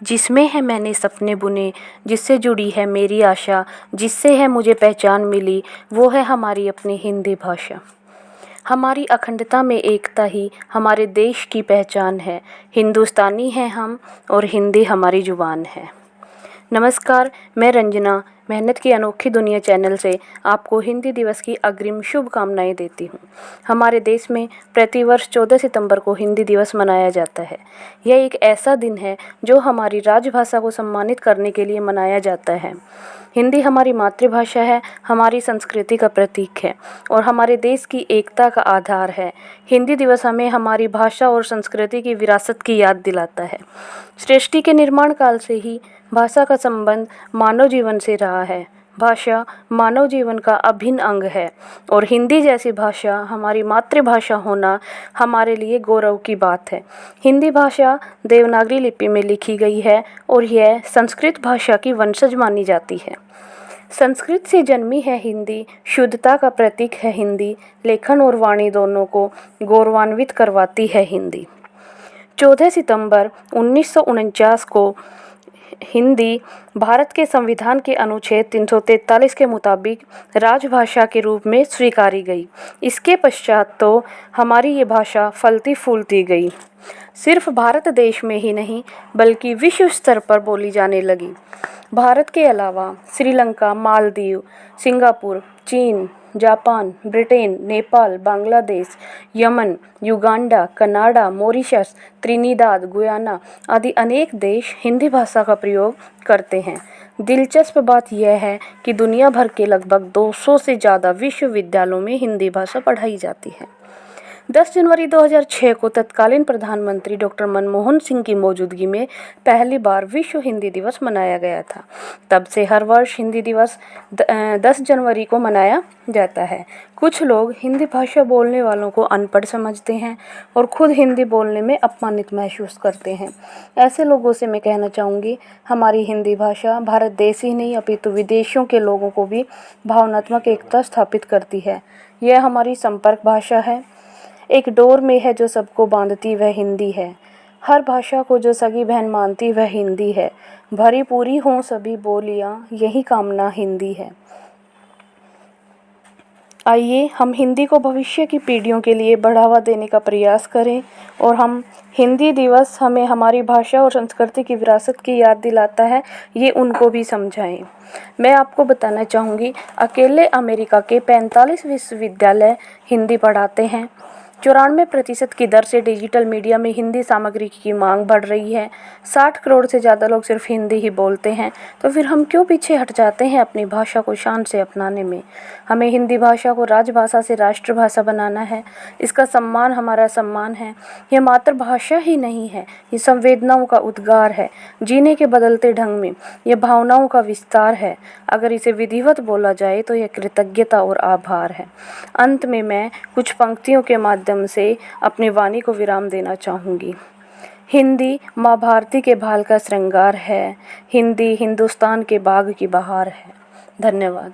जिसमें है मैंने सपने बुने, जिससे जुड़ी है मेरी आशा, जिससे है मुझे पहचान मिली, वो है हमारी अपनी हिंदी भाषा। हमारी अखंडता में एकता ही हमारे देश की पहचान है। हिंदुस्तानी हैं हम और हिंदी हमारी ज़ुबान है। नमस्कार, मैं रंजना मेहनत की अनोखी दुनिया चैनल से आपको हिंदी दिवस की अग्रिम शुभकामनाएं देती हूं। हमारे देश में प्रतिवर्ष 14 सितंबर को हिंदी दिवस मनाया जाता है। यह एक ऐसा दिन है जो हमारी राजभाषा को सम्मानित करने के लिए मनाया जाता है। हिंदी हमारी मातृभाषा है, हमारी संस्कृति का प्रतीक है और हमारे देश की एकता का आधार है। हिंदी दिवस हमें हमारी भाषा और संस्कृति की विरासत की याद दिलाता है। सृष्टि के निर्माण काल से ही भाषा का संबंध मानव जीवन से रहा है। भाषा मानव जीवन का अभिन्न अंग है और हिंदी जैसी भाषा हमारी मातृभाषा होना हमारे लिए गौरव की बात है। हिंदी भाषा देवनागरी लिपि में लिखी गई है और यह संस्कृत भाषा की वंशज मानी जाती है। संस्कृत से जन्मी है हिंदी, शुद्धता का प्रतीक है हिंदी, लेखन और वाणी दोनों को गौरवान्वित करवाती है हिंदी। 14 सितंबर 1949 को हिंदी भारत के संविधान के अनुच्छेद 343 के मुताबिक राजभाषा के रूप में स्वीकारी गई। इसके पश्चात तो हमारी ये भाषा फलती फूलती गई। सिर्फ भारत देश में ही नहीं बल्कि विश्व स्तर पर बोली जाने लगी। भारत के अलावा श्रीलंका, मालदीव, सिंगापुर, चीन, Japan, Britain, Nepal, Bangladesh, Yemen, Uganda, Canada, Mauritius, Trinidad, Guyana आदि अनेक देश हिंदी भाषा का प्रयोग करते हैं। दिलचस्प बात यह है कि दुनिया भर के लगभग 200 से ज़्यादा विश्वविद्यालयों में हिंदी भाषा पढ़ाई जाती है। 10 जनवरी 2006 को तत्कालीन प्रधानमंत्री डॉक्टर मनमोहन सिंह की मौजूदगी में पहली बार विश्व हिंदी दिवस मनाया गया था। तब से हर वर्ष हिंदी दिवस 10 जनवरी को मनाया जाता है। कुछ लोग हिंदी भाषा बोलने वालों को अनपढ़ समझते हैं और खुद हिंदी बोलने में अपमानित महसूस करते हैं। ऐसे लोगों से मैं कहना चाहूँगी, हमारी हिंदी भाषा भारत देश ही नहीं अपितु विदेशों के लोगों को भी भावनात्मक एकता स्थापित करती है। यह हमारी संपर्क भाषा है। एक डोर में है जो सबको बांधती वह हिंदी है। हर भाषा को जो सगी बहन मानती वह हिंदी है। भरी पूरी हों सभी बोलियां, यही कामना हिंदी है। आइए हम हिंदी को भविष्य की पीढ़ियों के लिए बढ़ावा देने का प्रयास करें और हम हिंदी दिवस हमें हमारी भाषा और संस्कृति की विरासत की याद दिलाता है, ये उनको भी समझाएं। मैं आपको बताना चाहूँगी, अकेले अमेरिका के 45 विश्वविद्यालय हिंदी पढ़ाते हैं। 94% की दर से डिजिटल मीडिया में हिंदी सामग्री की मांग बढ़ रही है। 60 करोड़ से ज़्यादा लोग सिर्फ हिंदी ही बोलते हैं, तो फिर हम क्यों पीछे हट जाते हैं अपनी भाषा को शान से अपनाने में। हमें हिंदी भाषा को राजभाषा से राष्ट्रभाषा बनाना है। इसका सम्मान हमारा सम्मान है। यह मातृभाषा ही नहीं है, ये संवेदनाओं का उद्गार है। जीने के बदलते ढंग में यह भावनाओं का विस्तार है। अगर इसे विधिवत बोला जाए तो यह कृतज्ञता और आभार है। अंत में मैं कुछ पंक्तियों के माध्यम से अपनी वाणी को विराम देना चाहूँगी। हिंदी माँ भारती के भाल का श्रृंगार है। हिंदी हिंदुस्तान के बाग की बहार है। धन्यवाद।